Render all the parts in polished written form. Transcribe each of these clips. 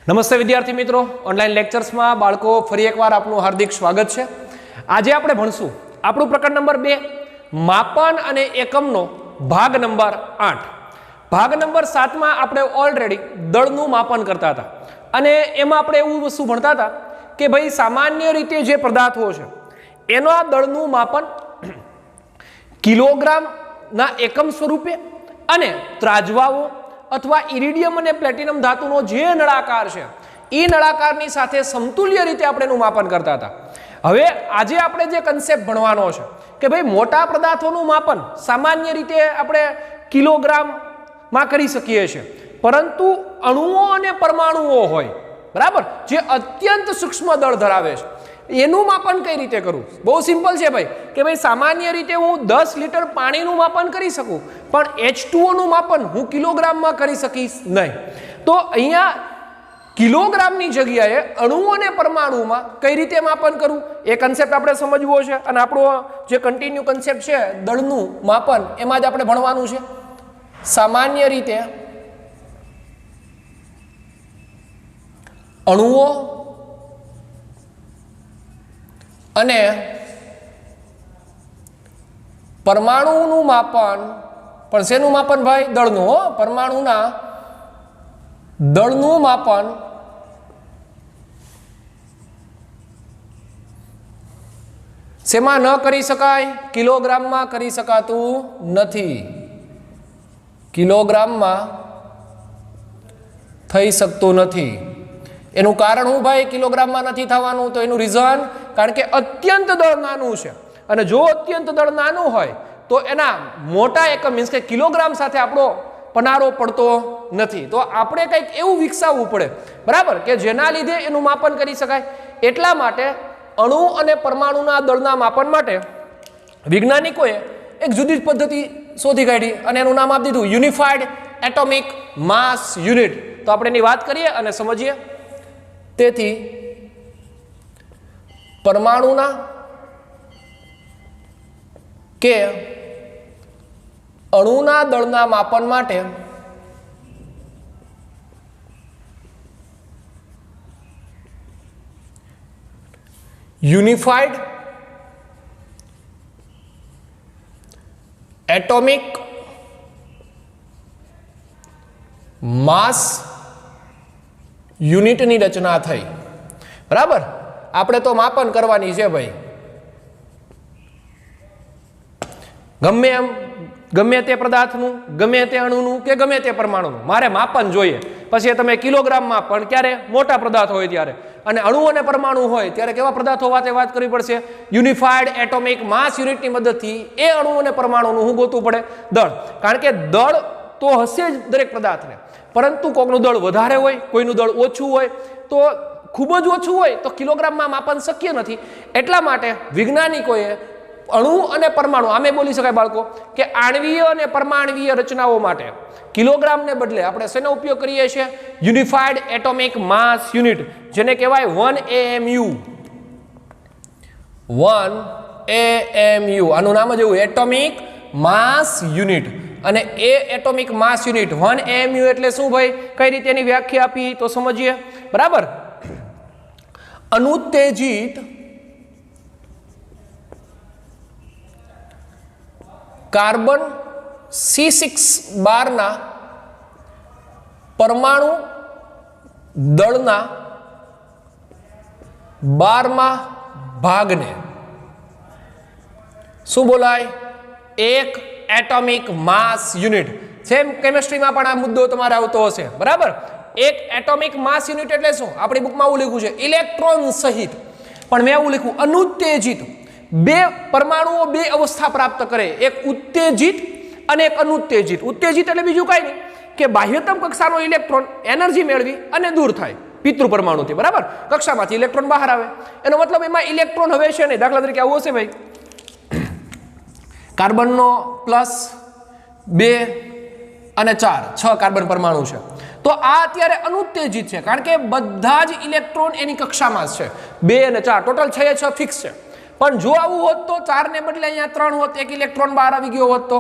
નમસ્તે વિદ્યાર્થી મિત્રો, ઓનલાઈન લેક્ચર્સમાં બાળકો ફરી એકવાર આપનું હાર્દિક સ્વાગત છે. આજે આપણે ભણશું આપણું પ્રકરણ નંબર 2 માપન અને એકમનો ભાગ નંબર 8. ભાગ નંબર 7 માં આપણે ઓલરેડી દળનું માપન કરતા હતા અને એમાં આપણે એવું વસ્તુ ભણતા હતા કે ભાઈ સામાન્ય રીતે જે પદાર્થો છે એનો આ દળનું માપન કિલોગ્રામના એકમ સ્વરૂપે અને ત્રાજવાઓ અથવા ઇરિડિયમ અને પ્લેટિનમ ધાતુનો જે નળાકાર છે એ નળાકારની સાથે સમતુલ્ય રીતે આપણે એનું માપન કરતા હતા. હવે આજે આપણે જે કન્સેપ્ટ ભણવાનો છે કે ભાઈ મોટા પદાર્થોનું માપન સામાન્ય રીતે આપણે કિલોગ્રામમાં કરી શકીએ છીએ, પરંતુ અણુઓ અને પરમાણુઓ હોય બરાબર, જે અત્યંત સૂક્ષ્મ દળ ધરાવે છે, એનું માપન કઈ રીતે કરવું? બહુ સિમ્પલ છે ભાઈ કે ભાઈ સામાન્ય રીતે હું 10 લીટર પાણીનું માપન કરી શકું, પણ H2O નું માપન હું કિલોગ્રામમાં કરી શકીશ નહીં. તો અહીંયા કિલોગ્રામની જગ્યાએ અણુ અને પરમાણુમાં કઈ રીતે માપન કરવું એ કન્સેપ્ટ આપણે સમજવો છે અને આપણો જે કન્ટિન્યુ કન્સેપ્ટ છે દળનું માપન એમાં જ આપણે ભણવાનું છે. સામાન્ય રીતે અણુઓ અને પરમાણુનું માપન, પણ શેનું માપન ભાઈ? દળનું. હો, પરમાણુના દળનું માપન શેમાં ન કરી શકાય? કિલોગ્રામમાં કરી શકાતું નથી. કિલોગ્રામમાં થઈ શકતું નથી. એનું કારણ શું ભાઈ કિલોગ્રામમાં નથી થવાનું? તો એનું રીઝન કારણ કે અત્યંત દળ નાનું છે, અને જો અત્યંત દળ નાનું હોય તો એના મોટા એકમ મીન્સ કે કિલોગ્રામ સાથે આપણો પનારો પડતો નથી. તો આપણે કંઈક એવું વિકસાવવું પડે બરાબર કે જેના લીધે એનું માપન કરી શકાય. એટલા માટે અણુ અને પરમાણુના દળના માપન માટે વૈજ્ઞાનિકોએ એક જુદી જ પદ્ધતિ શોધી કાઢી અને એનું નામ આપી દીધું યુનિફાઈડ એટોમિક માસ યુનિટ. તો આપણે એની વાત કરીએ અને સમજીએ. તેથી પરમાણુના કે અણુના દળના માપન માટે યુનિફાઈડ એટોમિક માસ યુનિટની રચના થઈ. બરાબર, આપણે તો માપન કરવાની છે ભાઈ, ગમે એમ, ગમે તે પદાર્થનું, ગમે તે અણુનું કે ગમે તે પરમાણુનું મારે માપન જોઈએ. પછી તમે કિલોગ્રામમાં પણ ક્યારે મોટા પદાર્થ હોય ત્યારે, અને અણુ અને પરમાણુ હોય ત્યારે કેવા પદાર્થો વાત કરવી પડશે? યુનિફાઈડ એટોમિક માસ યુનિટની મદદથી એ અણુ અને પરમાણુનું શું ગોતવું પડે? દળ. કારણ કે દળ તો હશે જ દરેક પદાર્થને, પરંતુ કોઈનું દળ વધારે હોય, કોઈનું દળ ઓછું હોય. તો ખૂબ જ ઓછું હોય તો કિલોગ્રામમાં માપન શક્ય નથી. એટલા માટે વૈજ્ઞાનિકોએ અણુ અને પરમાણુ, આમે બોલી શકાય બાળકો કે આણ્વીય અને પરમાણ્વીય રચનાઓ માટે કિલોગ્રામને બદલે આપણે શેનો ઉપયોગ કરીએ છીએ? યુનિફાઈડ એટોમિક માસ યુનિટ, જેને કહેવાય 1 AMU. આનું નામ જ એવું, એટોમિક માસ યુનિટ. અને એ એટોમિક માસ યુનિટ 1 AMU એટલે શું ભાઈ? કઈ રીતે એની વ્યાખ્યા આપી તો સમજીએ. બરાબર, અનુત્તેજિત કાર્બન C6 બારના પરમાણુ દળના 12મા ભાગને શું બોલાય? એક એટોમિક માસ યુનિટ. સેમ કેમિસ્ટ્રીમાં પણ આ મુદ્દો તમારે આવતો હશે. બરાબર, એક એટોમિક માસ યુનિટ એટલે શું? આપણી બુકમાં એવું લખ્યું છે ઇલેક્ટ્રોન સહિત, પણ મેં એવું લખ્યું અનુત્તેજિત. બે પરમાણુઓ બે અવસ્થા પ્રાપ્ત કરે, એક ઉત્તેજિત અને એક અનુત્તેજિત. ઉત્તેજિત એટલે બીજું કાંઈ નહીં કે બાહ્યતમ કક્ષાનો ઇલેક્ટ્રોન એનર્જી મેળવી અને દૂર થાય પિતૃ પરમાણુથી. બરાબર, કક્ષામાંથી ઇલેક્ટ્રોન બહાર આવે, એનો મતલબ એમાં ઇલેક્ટ્રોન હવે છે નહીં. દાખલા તરીકે આવું હશે ભાઈ, કાર્બનનો +2 અને 4, 6 કાર્બન પરમાણુ છે. તો આ અત્યારે અનુત્તેજિત છે, કારણ કે બધા જ ઇલેક્ટ્રોન એની કક્ષામાં છે. 2 અને 4 ટોટલ 6 એ 6 ફિક્સ છે. પણ જો આવું હોત તો 4 ને બદલે અહીંયા 3 હોત, એક ઇલેક્ટ્રોન બહાર આવી ગયો હોત તો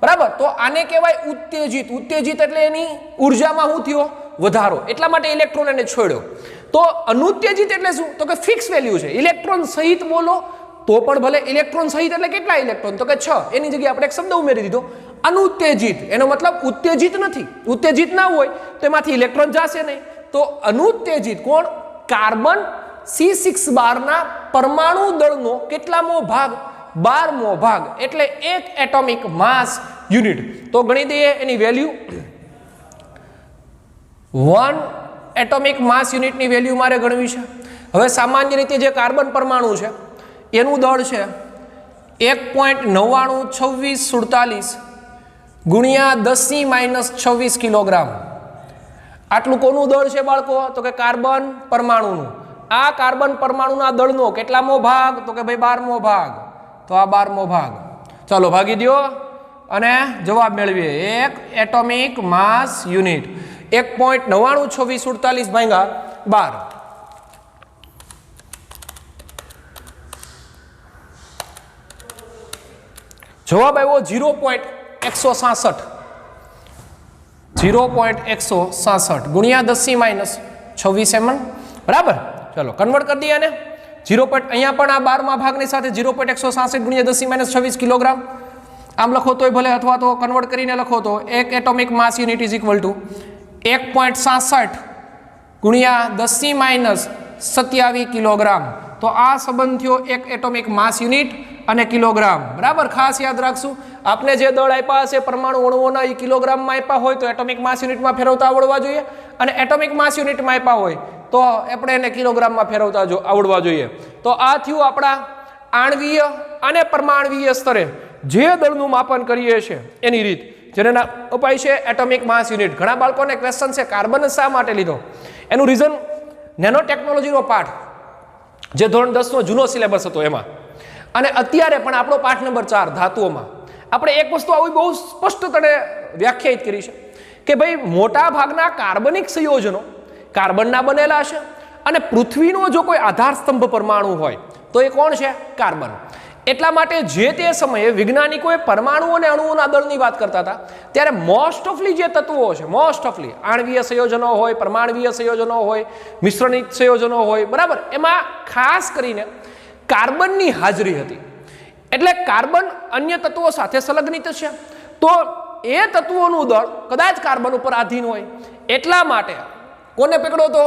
બરાબર, તો આને કહેવાય ઉત્તેજિત. ઉત્તેજિત એટલે એની ઉર્જામાં શું થયો? વધારો, એટલા માટે ઇલેક્ટ્રોન એને છોડ્યો. તો અનુત્તેજિત એટલે શું? તો કે ફિક્સ વેલ્યુ છે. ઇલેક્ટ્રોન સહિત બોલો તો પણ ભલે. ઇલેક્ટ્રોન સહિત એટલે કેટલા ઇલેક્ટ્રોન? તો કે 6. એની જગ્યાએ આપણે એક શબ્દ ઉમેરી દીધો અનુત્તેજિત. એનો મતલબ ઉત્તેજિત નથી. ઉત્તેજિત ના હોય તો એમાંથી ઇલેક્ટ્રોન જશે નહીં. તો અનુત્તેજિત કોણ? કાર્બન C6 બારના પરમાણુ દળનો કેટલામો ભાગ? 12મો ભાગ, એટલે 1 એટોમિક માસ યુનિટ. તો ગણી દઈએ એની વેલ્યુ. 1 એટોમિક માસ યુનિટની વેલ્યુ મારે ગણવી છે. હવે સામાન્ય રીતે જે કાર્બન પરમાણુ છે એનું દળ છે 1.992647 ગુણ્યા 10⁻26 કિલોગ્રામ. આટલું કોનું દળ છે બાળકો? તો કે કાર્બન પરમાણુનું. આ કાર્બન પરમાણુના દળનો કેટલામો ભાગ? તો કે ભાઈ 12મો ભાગ. તો આ 12મો ભાગ. ચાલો ભાગી દો અને જવાબ મેળવીએ. 1 એટોમિક માસ યુનિટ 1.992647 ભાગ્યા 12. જવાબ આવ્યો 0.167. 0.167 ગુણ્યા 10⁻26 mm. બરાબર. ચલો કન્વર્ટ કરી દઈએ આને. 0. અહીંયા પણ આ 12મા ભાગની સાથે 0.167 ગુણ્યા 10⁻26 કિલોગ્રામ. આમ લખો તોય ભલે, અથવા તો કન્વર્ટ કરીને લખો તો 1 atomic mass unit is equal to 1.67 ગુણ્યા 10⁻27 કિલોગ્રામ. તો આ સંબંધ થયો 1 એટોમિક માસ યુનિટ અને કિલોગ્રામ. બરાબર. ખાસ યાદ રાખશું, આપને જે દળ આપ્યા હશે પરમાણુ અણુઓના એ કિલોગ્રામમાં આપ્યા હોય તો એટોમિક માસ યુનિટમાં ફેરવતા આવડવા જોઈએ, અને એટોમિક માસ યુનિટમાં આપ્યા હોય તો આપણે એને કિલોગ્રામમાં ફેરવતા આવડવા જોઈએ. તો આ થયું આપણા આણ્વીય અને પરમાણ્વીય સ્તરે જે દળનું માપન કરીએ છીએ એની રીત, જેને નામ અપાય છે એટોમિક માસ યુનિટ. ઘણા બાળકોને ક્વેશ્ચન છે કાર્બન શા માટે લીધો? એનું રીઝન નેનો ટેકનોલોજીનો પાઠ જે ધોરણ 10નો જૂનો સિલેબસ હતો એમાં, અને અત્યારે પણ આપણો પાઠ નંબર 4 ધાતુઓમાં આપણે એક વસ્તુ આવી બહુ સ્પષ્ટપણે વ્યાખ્યાયિત કરી છે કે ભાઈ મોટા ભાગના કાર્બનિક સંયોજનો કાર્બનના બનેલા છે, અને પૃથ્વીનો જો કોઈ આધાર સ્તંભ પરમાણુ હોય તો એ કોણ છે? કાર્બન. એટલા માટે જે તે સમયે વૈજ્ઞાનિકોએ પરમાણુ અને અણુઓના દળની વાત કરતા હતા ત્યારે મોસ્ટ ઓફલી જે તત્વો છે, મોસ્ટ ઓફલી આણ્વીય સંયોજનો હોય, પરમાણ્વીય સંયોજનો હોય, મિશ્રણિત સંયોજનો હોય, બરાબર, એમાં ખાસ કરીને કાર્બનની હાજરી હતી. એટલે કાર્બન અન્ય તત્વો સાથે સંલગ્નિત છે તો એ તત્વોનું દળ કદાચ કાર્બન ઉપર આધીન હોય. એટલા માટે કોને પકડો તો?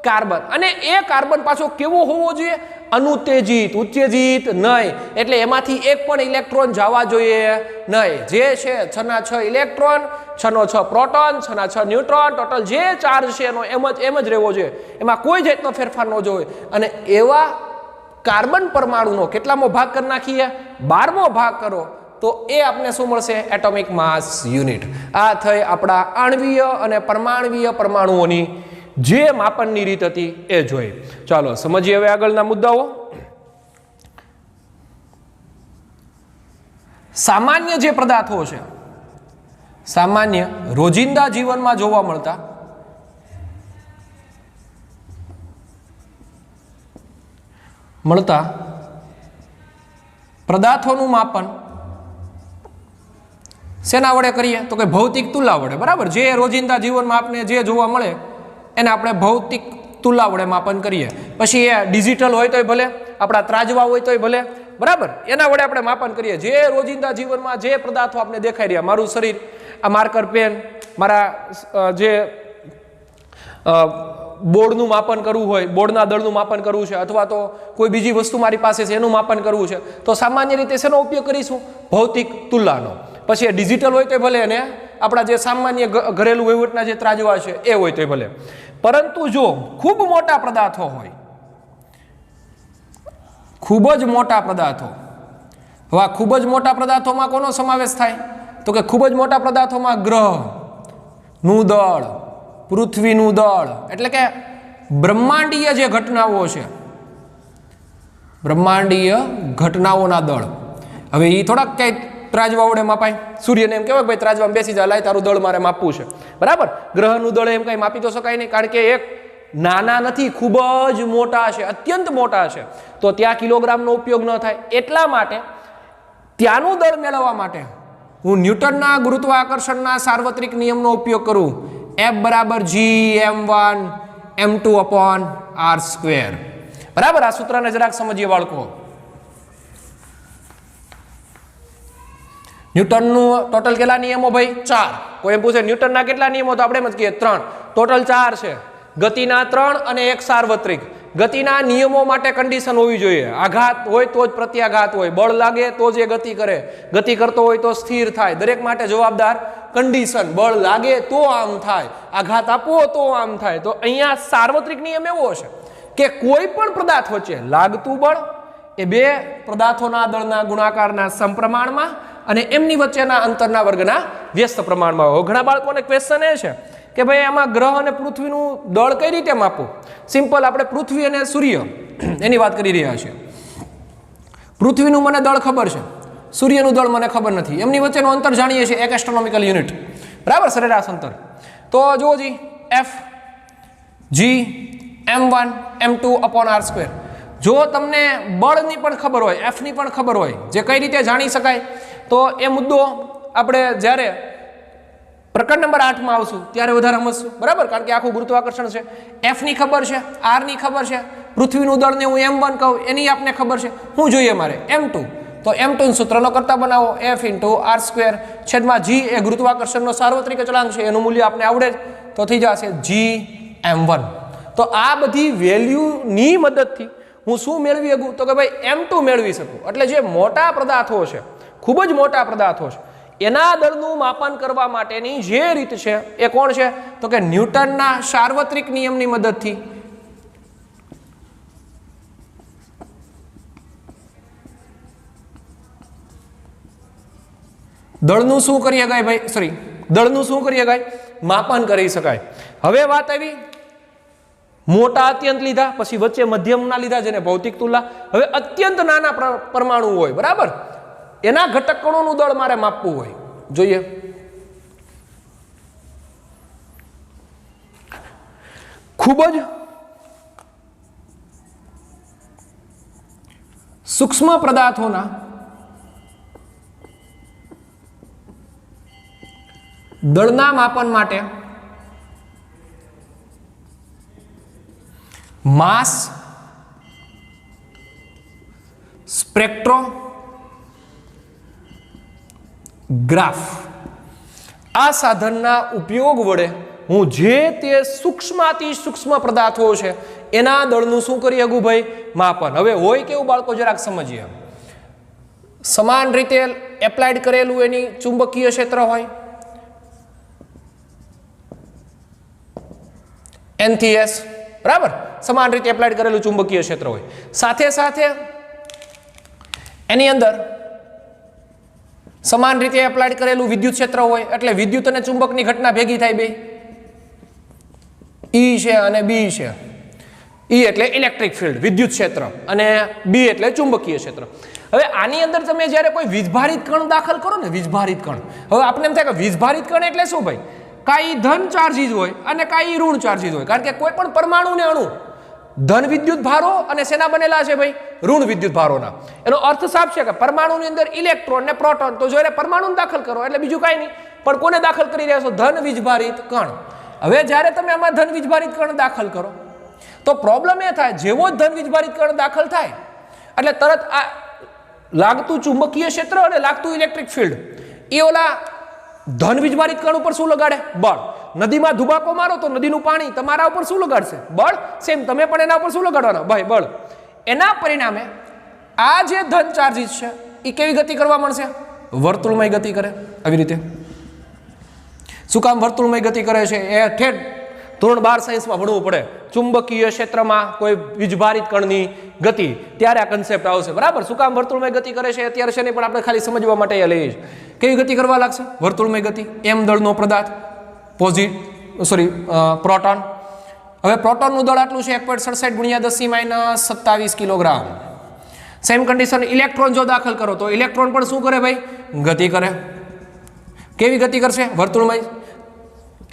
કાર્બન. અને એ કાર્બન પાછો કેવો હોવો જોઈએ? અનુત્તેજિત, ઉત્તેજિત નહીં. એટલે એમાંથી એક પણ ઇલેક્ટ્રોન જવા જોઈએ નહીં. જે છે 6 ઇલેક્ટ્રોન, 6 પ્રોટોન, 6 ન્યુટ્રોન, ટોટલ જે ચાર્જ છે એનો એમ જ રહેવો જોઈએ. એમાં કોઈ જાતનો ફેરફાર ન જોઈએ. અને એવા કાર્બન પરમાણુનો કેટલામો ભાગ કરી નાખીએ? 12મો ભાગ કરો તો એ આપને શું મળશે? એટોમિક માસ યુનિટ. આ થઈ આપણા આણ્વીય અને પરમાણ્વીય પરમાણુઓની જે માપનની રીત હતી એ જોઈ. ચાલો સમજીએ હવે આગળના મુદ્દાઓ. સામાન્ય જે પદાર્થો છે, સામાન્ય રોજિંદા જીવનમાં જોવા મળતા પદાર્થોનું માપન શેના વડે કરીએ? તો કે ભૌતિક તુલા વડે. બરાબર. જે રોજિંદા જીવનમાં આપણે જે જોવા મળે એને આપણે ભૌતિક તુલા વડે માપન કરીએ. પછી એ ડિજિટલ હોય તોય ભલે, આપણા ત્રાજવા હોય તોય ભલે, બરાબર, એના વડે આપણે માપન કરીએ. જે રોજિંદા જીવનમાં જે પદાર્થો આપણે દેખાઈ રહ્યા, મારું શરીર, આ માર્કર પેન, મારા જે બોર્ડનું માપન કરવું હોય, બોર્ડના દળનું માપન કરવું છે, અથવા તો કોઈ બીજી વસ્તુ મારી પાસે છે એનું માપન કરવું છે, તો સામાન્ય રીતે શેનો ઉપયોગ કરીશું? ભૌતિક તુલાનો. પછી એ ડિજિટલ હોય તો ભલે, અને આપણા જે સામાન્ય ઘરેલું વહીવટના જે ત્રાજવા છે એ હોય તો ભલે. પરંતુ જો ખૂબ મોટા પદાર્થો હોય, ખૂબ જ મોટા પદાર્થો, હવે આ ખૂબ જ મોટા પદાર્થોમાં કોનો સમાવેશ થાય? તો કે ખૂબ જ મોટા પદાર્થોમાં ગ્રહનું દળ, પૃથ્વીનું દળ, એટલે કે બ્રહ્માંડીય જે ઘટનાઓ છે, બ્રહ્માંડીય ઘટનાઓના દળ. હવે એ થોડાક ક્યાંય ત્રાજવા વડે માપાય? સૂર્યને એમ કહેવાય ભાઈ ત્રાજવામાં બેસી જાય, લાય તારું દળ મારે માપવું છે, બરાબર. ગ્રહનું દળ એમ કઈ માપી તો શકાય નહીં, કારણ કે એક નાના નથી, ખૂબ જ મોટા છે, અત્યંત મોટા છે, તો ત્યાં કિલોગ્રામનો ઉપયોગ ન થાય. એટલા માટે ત્યાંનું દળ મેળવવા માટે હું ન્યૂટનના ગુરુત્વાકર્ષણના સાર્વત્રિક નિયમનો ઉપયોગ કરું. F બરાબર Gm1m2/r². બરાબર, આ સૂત્રને જરાક સમજીએ બાળકો. ન્યૂટનનું ટોટલ કેટલા નિયમો ભાઈ? 4. કોઈ એમ પૂછે ન્યૂટનના કેટલા નિયમો, તો આપણે એમ જ કહીએ 3. ટોટલ 4 છે. ગતિના 3 અને એક સાર્વત્રિક. ગતિના નિયમો માટે કન્ડિશન હોવી જોઈએ. આઘાત હોય તો જ પ્રત્યાઘાત હોય, બળ લાગે તો જ એ ગતિ કરે, ગતિ કરતો હોય તો સ્થિર થાય. દરેક માટે જવાબદાર કન્ડિશન. બળ લાગે તો આમ થાય, આઘાત આપો તો આમ થાય. તો અહીંયા સાર્વત્રિક નિયમ એવો છે કે કોઈ પણ પદાર્થ વચ્ચે લાગતું બળ એ બે પદાર્થોના દળના ગુણાકારના સમપ્રમાણમાં અને એમની વચ્ચેના અંતરના વર્ગના વ્યસ્ત પ્રમાણમાં હોય. ઘણા બાળકોને ક્વેશ્ચન એ છે કે ભાઈ આમાં ગ્રહ અને પૃથ્વીનું દળ કઈ રીતે માપવું? સિમ્પલ, આપણે પૃથ્વી અને સૂર્ય એની વાત કરી રહ્યા છીએ. પૃથ્વીનું મને દળ ખબર છે, સૂર્યનું દળ મને ખબર નથી. એમની વચ્ચેનું અંતર જાણીએ છીએ, 1 એસ્ટ્રોનોમિકલ યુનિટ. બરાબર, સરેરાશ અંતર. તો જુઓ જી, F Gm1m2/r². જો તમને બળની પણ ખબર હોય, એફની પણ ખબર હોય, જે કઈ રીતે જાણી શકાય, તો એ મુદ્દો આપણે જ્યારે પ્રકરણ નંબર 8 માં આવશું ત્યારે વધારે સમજશું. બરાબર, કારણ કે આખું ગુરુત્વાકર્ષણ છે. એફની ખબર છે, આરની ખબર છે, પૃથ્વીનું દળને હું m1 કહું એની આપને ખબર છે. શું જોઈએ મારે? m2. તો m2 સૂત્રનો કરતા બનાવો, F×r²/g એ ગુરુત્વાકર્ષણનો સાર્વત્રિક અચળાંક છે, એનું મૂલ્ય આપને આવડે તો થઈ જશે Gm1. તો આ બધી વેલ્યુની મદદથી હું શું મેળવી શકું? તો કે ભાઈ m2 મેળવી શકું. એટલે જે મોટા પદાર્થો છે, ખૂબ જ મોટા પદાર્થો છે, એના દળનું માપન કરવા માટેની જે રીત છે એ કોણ છે? તો કે ન્યૂટનના સાર્વત્રિક નિયમની મદદથી દળનું શું કરી શકાય ભાઈ? દળનું શું કરી શકાય? માપન કરી શકાય. હવે વાત આવી મોટા અત્યંત લીધા, પછી વચ્ચે મધ્યમના લીધા જેને ભૌતિક તુલા. હવે અત્યંત નાના પરમાણુ હોય, બરાબર, એના ઘટક કણોનું દળ મારે માપવું હોય. જોઈએ, ખૂબ જ સૂક્ષ્મ પદાર્થોના દળના માપન માટે માસ સ્પેક્ટ્રોગ્રાફ આ સાધનના ઉપયોગ વડે હું જે તે સૂક્ષ્માતિ સૂક્ષ્મ પદાર્થો છે એના દળનું શું કરી શકું ભાઈ? માપન. હવે હોય કેવું બાળકો, જરાક સમજીએ. સમાન રીતે એપ્લાઇડ કરેલું એની ચુંબકીય ક્ષેત્ર હોય, N થી S, બરાબર, સમાન રીતે એપ્લાઇડ કરેલું ચુંબકીય ક્ષેત્ર હોય. સાથે સાથે એની અંદર સમાન રીતે એપ્લાઇડ કરેલું વિદ્યુત ક્ષેત્ર હોય. એટલે વિદ્યુત અને ચુંબકની ઘટના ભેગી થાય બે, E છે અને B છે. E એટલે ઇલેક્ટ્રિક ફિલ્ડ, વિદ્યુત ક્ષેત્ર, અને B એટલે ચુંબકીય ક્ષેત્ર. હવે આની અંદર તમે જ્યારે કોઈ વીજભારિત કણ દાખલ કરો ને, વીજભારિત કણ, હવે આપણે એમ થાય કે વીજભારિત કણ એટલે શું ભાઈ? કાંઈ ધન ચાર્જીસ હોય અને કાંઈ ઋણ ચાર્જીસ હોય. કારણ કે કોઈ પણ પરમાણુ ને અણુ ધન વિદ્યુત ભારો અને શેના બનેલા છે ભાઈ? ઋણ વિદ્યુત ભારોના. એનો અર્થ સાફ છે કે પરમાણુની અંદર ઇલેક્ટ્રોન ને પ્રોટોન, તો જો પરમાણુ દાખલ કરો એટલે બીજું કાંઈ નહીં, પણ કોને દાખલ કરી રહ્યા છો? ધન વીજભારિત કણ. હવે જ્યારે તમે આમાં ધન વીજભારિત કણ દાખલ કરો તો પ્રોબ્લેમ એ થાય, જેવો ધન વીજભારિત કણ દાખલ થાય એટલે તરત આ લાગતું ચુંબકીય ક્ષેત્ર અને લાગતું ઇલેક્ટ્રિક ફિલ્ડ એ ઓલા ધન વીજભારિત કણ ઉપર શું લગાડે? બળ. નદીમાં ધુબાકો મારો તો નદીનું પાણી તમારા ઉપર શું લગાડશે? બળ. સેમ તમે પણ એના ઉપર શું લગાડવાના ભાઈ? બળ. એના પરિણામે આ જે ધન ચાર્જીસ છે એ કેવી ગતિ કરવા મળશે? વર્તુળમય ગતિ કરે. આવી રીતે. શું કામ વર્તુળમય ગતિ કરે છે? એ ઠેઠ ધોરણ 12 સાયન્સમાં ભણવું પડે. ચુંબકીય ક્ષેત્રમાં કોઈ વીજભારિત કણની ગતિ, ત્યારે આ કન્સેપ્ટ આવશે. બરાબર, શું કામ વર્તુળમય ગતિ કરે છે અત્યારે છે નહીં, પણ આપણે ખાલી સમજવા માટે એ લઈએ છીએ. કેવી ગતિ કરવા લાગશે? વર્તુળમય ગતિ. m દળનો પદાર્થ, પ્રોટોન. હવે પ્રોટોનનું દળ આટલું છે 1.67 × 10⁻27 કિલોગ્રામ. સેમ કન્ડિશન ઇલેક્ટ્રોન જો દાખલ કરો તો ઇલેક્ટ્રોન પણ શું કરે ભાઈ? ગતિ કરે. કેવી ગતિ કરશે? વર્તુળમય.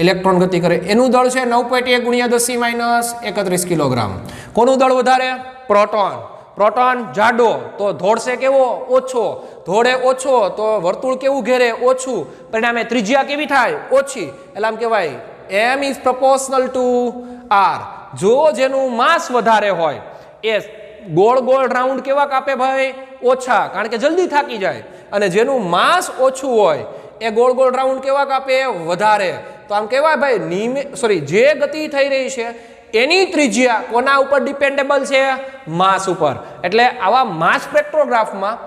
ઇલેક્ટ્રોન ગતિ કરે. એનું દળ છે 9.1 × 10⁻31 કિલોગ્રામ. કોનું દળ વધારે? પ્રોટોન. પ્રોટોન જાડો તો ધોળશે કેવો? ઓછો. ધોળે ઓછો તો વર્તુળ કેવું ઘેરે? ઓછું. પરિણામે ત્રિજ્યા કેવી થાય? ઓછી. એટલે આમ કહેવાય m is proportional to r. જો જેનું માસ વધારે હોય એ ગોળ ગોળ રાઉન્ડ કેવા કાપે ભાઈ? ઓછા, કારણ કે જલ્દી થાકી જાય. અને જેનું માસ ઓછું હોય એ ગોળ ગોળ રાઉન્ડ કેવા કાપે? વધારે. તો આમ કહેવાય ભાઈ જે ગતિ થઈ રહી છે એની ત્રિજ્યા કોના ઉપર ડિપેન્ડેબલ છે? માસ ઉપર. એટલે આવા માસ સ્પેક્ટ્રોગ્રાફમાં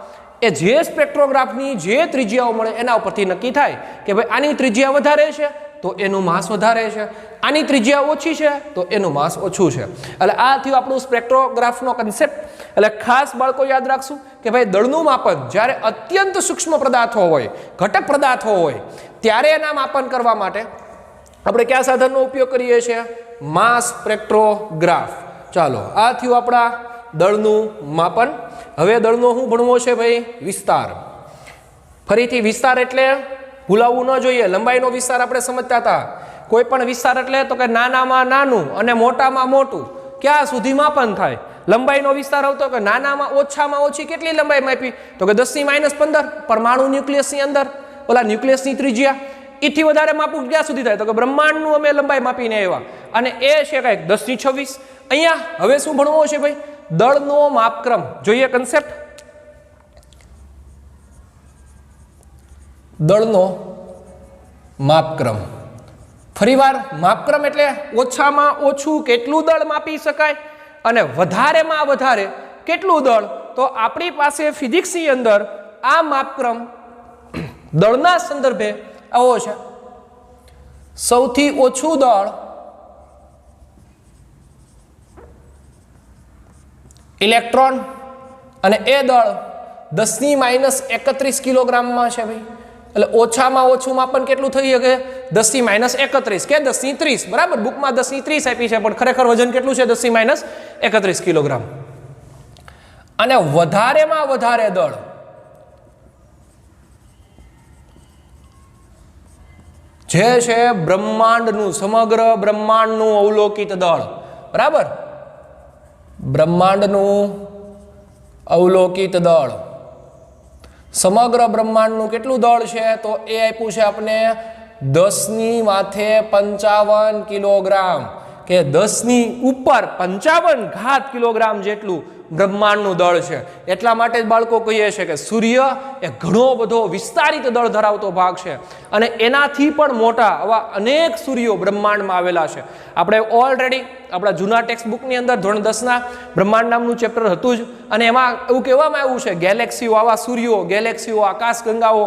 એ જે સ્પેક્ટ્રોગ્રાફની જે ત્રિજ્યાઓ મળે એના ઉપરથી નક્કી થાય કે ભાઈ આની ત્રિજ્યા વધારે છે તો એનું માસ વધારે છે, આની ત્રિજ્યા ઓછી છે તો એનું માસ ઓછું છે. એટલે આ થયું આપણું સ્પેક્ટ્રોગ્રાફનો કન્સેપ્ટ. એટલે ખાસ બાળકો યાદ રાખશું કે ભાઈ દળનું માપન જ્યારે અત્યંત સૂક્ષ્મ પદાર્થો હોય, ઘટક પદાર્થો હોય, ત્યારે એના માપન કરવા માટે આપણે કયા સાધનનો ઉપયોગ કરીએ છીએ? માસ સ્પેક્ટ્રોગ્રાફ. ચાલો, આ થયું આપણા દળનું માપન. હવે દળનો શું ભણવો છે ભાઈ? વિસ્તાર. ફરીથી વિસ્તાર એટલે ભૂલાવવું ન જોઈએ. લંબાઈનો વિસ્તાર આપણે સમજતા હતા. કોઈ પણ વિસ્તાર એટલે તો કે નાનામાં નાનું અને મોટામાં મોટું ક્યાં સુધી માપન થાય. લંબાઈનો વિસ્તાર આવતો કે નાનામાં ઓછામાં ઓછી કેટલી લંબાઈ માપી? તો કે 10⁻15 પરમાણુ ન્યુક્લિયસની અંદર ઓલા ન્યુક્લિયસની ત્રિજ્યા. એથી વધારે માપવું ક્યાં સુધી થાય? તો કે બ્રહ્માંડનું અમે લંબાઈ માપીને આવ્યા અને એ છે કંઈક 10⁻26. અહીંયા હવે શું ભણવો છે ભાઈ? દળનો માપક્રમ. જોઈએ કન્સેપ્ટ. દળનો માપક્રમ. ફરીવાર માપક્રમ એટલે ઓછામાં ઓછું કેટલું દળ માપી શકાય અને વધારેમાં વધારે કેટલું દળ. તો આપણી પાસે ફિઝિક્સની અંદર આ માપક્રમ દળના સંદર્ભે આવો છે. સૌથી ઓછું દળ ઇલેક્ટ્રોન અને એ દળ 10⁻31 કિલોગ્રામમાં છે ભાઈ. એટલે ઓછામાં ઓછું માપન કેટલું થઈ શકે? 10⁻31 કે 10⁻30. બરાબર, બુકમાં 10⁻30 આપી છે પણ ખરેખર વજન કેટલું છે? 10⁻31 કિલોગ્રામ. અને વધારેમાં વધારે દળ જે છે બ્રહ્માંડનું, સમગ્ર બ્રહ્માંડનું અવલોકિત દળ. બરાબર, બ્રહ્માંડનું અવલોકિત દળ. સમગ્ર બ્રહ્માંડનું કેટલું દળ છે? તો એ આપ્યું છે આપણે 10⁻55 કિલોગ્રામ કે 10ની ઉપર 55 ઘાત કિલોગ્રામ જેટલું બ્રહ્માંડનું દળ છે. એટલા માટે જ બાળકો કહીએ છે કે સૂર્ય એ ઘણો બધો વિસ્તારિત દળ ધરાવતો ભાગ છે અને એનાથી પણ મોટા આવા અનેક સૂર્યો બ્રહ્માંડમાં આવેલા છે. આપણે ઓલરેડી આપણા જૂના ટેક્સ્ટ બુકની અંદર ધોરણ 10ના બ્રહ્માંડ નામનું ચેપ્ટર હતું જ અને એમાં એવું કહેવામાં આવ્યું છે ગેલેક્સીઓ, આવા સૂર્યો, ગેલેક્સીઓ, આકાશગંગાઓ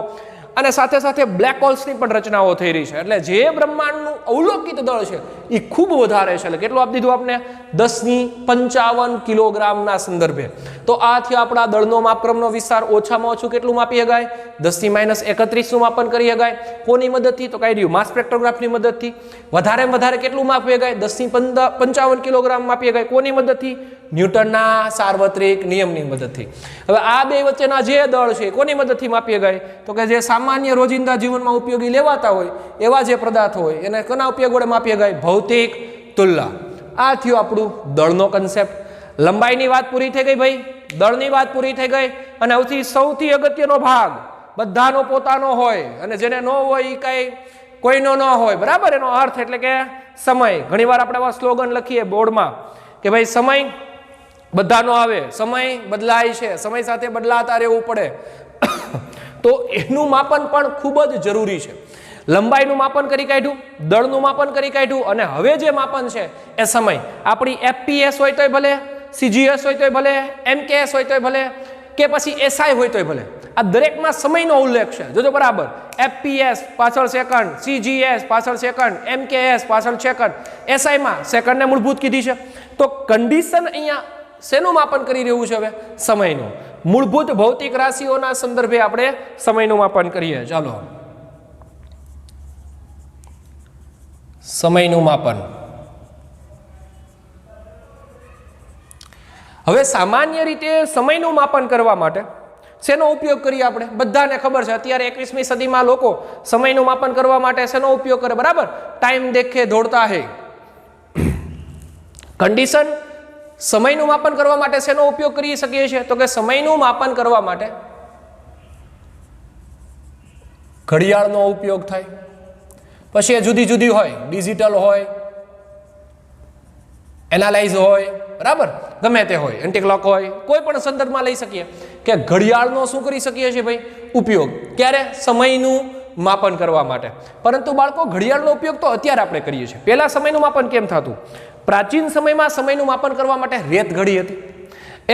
અને સાથે સાથે બ્લેક હોલ્સની પણ રચનાઓ થઈ રહી છે. એટલે જે બ્રહ્માંડનું અવલોકિત દળ છે એ ખૂબ વધારે છે. એટલે કેટલું આપી દીધું આપણે? 10⁻55 કિલોગ્રામના સંદર્ભે. તો આ થયો આપણા દળનો માપક્રમનો વિસ્તાર. ઓછામાં ઓછું કેટલું માપી શકાય? 10⁻31 નું માપન કરી શકાય. કોની મદદથી? તો કઈ રહ્યું? માસ સ્પેક્ટ્રોગ્રાફની મદદથી. વધારેમાં વધારે કેટલું માપી શકાય? 10⁻55 કિલોગ્રામ માપી શકાય. કોની મદદથી? ન્યૂટનના સાર્વત્રિક નિયમની મદદથી. હવે આ બે વચ્ચેના જે દળ છે કોની મદદથી માપી શકાય? તો કે જે સામાન્ય રોજિંદા જીવનમાં ઉપયોગી લેવાતા હોય એવા જે પદાર્થો હોય એને કોના ઉપયોગ વડે માપી શકાય? ભૌતિક તુલના. આ થયું આપણું દળનો કન્સેપ્ટ. લંબાઈની વાત પૂરી થઈ ગઈ ભાઈ, દળની વાત પૂરી થઈ ગઈ અને સૌથી અગત્યનો ભાગ બધાનો પોતાનો હોય અને જેને ન હોય એ કઈ કોઈનો ન હોય. બરાબર, એનો અર્થ એટલે કે સમય. ઘણીવાર આપણે આવા સ્લોગન લખીએ બોર્ડમાં કે ભાઈ સમય બધાનો આવે, સમય બદલાય છે, સમય સાથે બદલાતા રહેવું પડે. તો એનું માપન પણ ખૂબ જ જરૂરી છે. લંબાઈનું માપન કરી કાઢ્યું, દળનું માપન કરી કાઢ્યું અને હવે જે માપન છે એ સમય. આપણી FPS હોય તોય ભલે, CGS હોય તોય ભલે, MKS હોય તોય ભલે કે પછી SI હોય તોય ભલે, આ દરેકમાં સમયનો ઉલ્લેખ છે. જોજો બરાબર, FPS પાછળ સેકન્ડ, CGS પાછળ સેકન્ડ, MKS પાછળ સેકન્ડ, SI માં સેકન્ડને મૂળભૂત કીધી છે. તો કન્ડિશન અહીંયા શેનું માપન કરી રહ્યું છે? હવે સમયનું. મૂળભૂત ભૌતિક રાશિઓના સંદર્ભે આપણે સમયનું માપન કરીએ. ચાલો, સમયનું માપન. હવે સામાન્ય રીતે સમયનું માપન કરવા માટે શેનો ઉપયોગ કરીએ આપણે? બધાને ખબર છે અત્યારે 21મી સદીમાં લોકો સમયનું માપન કરવા માટે શેનો ઉપયોગ કરે? બરાબર, ટાઈમ દેખે દોડતા હે. કન્ડિશન સમયનું માપન કરવા માટે શેનો ઉપયોગ કરી શકીએ છીએ? તો કે સમયનું માપન કરવા માટે ઘડિયાળનો ઉપયોગ થાય. પછી એ જુદી જુદી હોય, ડિજિટલ હોય, એનાલાઇઝ હોય, બરાબર, ગમે તે હોય, એન્ટી ક્લોક હોય, કોઈ પણ સંદર્ભમાં લઈ શકીએ કે ઘડિયાળનો શું કરી શકીએ છીએ ભાઈ ઉપયોગ, ક્યારે? સમયનું માપન કરવા માટે. પરંતુ બાળકો ઘડિયાળનો ઉપયોગ તો અત્યારે આપણે કરીએ છીએ. પહેલા સમયનું માપન કેમ થતું? પ્રાચીન સમયમાં સમયનું માપન કરવા માટે રેત ઘડી હતી.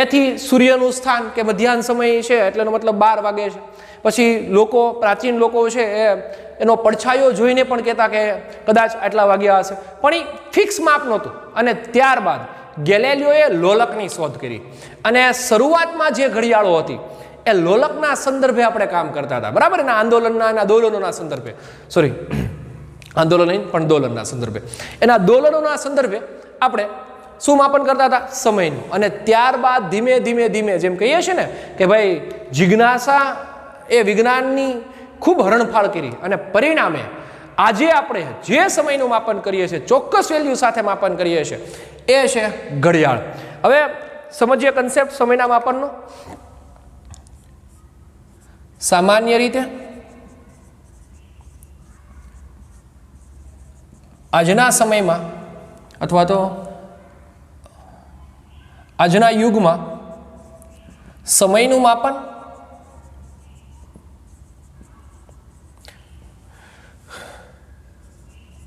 એથી સૂર્યનું સ્થાન કે મધ્યાહન સમય છે એટલે એનો મતલબ 12 વાગે છે. પછી લોકો, પ્રાચીન લોકો છે એનો પડછાયો જોઈને પણ કહેતા કે કદાચ આટલા વાગ્યા હશે, પણ એ ફિક્સ માપ નહોતું. અને ત્યારબાદ ગેલેલિયોએ લોલકની શોધ કરી અને શરૂઆતમાં જે ઘડિયાળો હતી એ લોલકના સંદર્ભે આપણે કામ કરતા હતા, બરાબર, એના આંદોલનના, એના દોલનોના સંદર્ભે, સોરી આંદોલન નહીં પણ દોલનના સંદર્ભે, એના દોલનોના સંદર્ભે આપણે શું માપન કરતા હતા? સમયનું. અને ત્યારબાદ ધીમે ધીમે ધીમે જેમ કહીએ છીએ ને કે ભાઈ જિજ્ઞાસા એ વિજ્ઞાનની ખૂબ હરણફાળ કરી અને પરિણામે આજે આપણે જે સમયનું માપન કરીએ છીએ, ચોક્કસ વેલ્યુ સાથે માપન કરીએ છીએ, એ છે ઘડિયાળ. હવે સમજીએ કન્સેપ્ટ સમયના માપનનો. સામાન્ય રીતે આજના સમયમાં અથવા તો આજના યુગમાં સમયનું માપન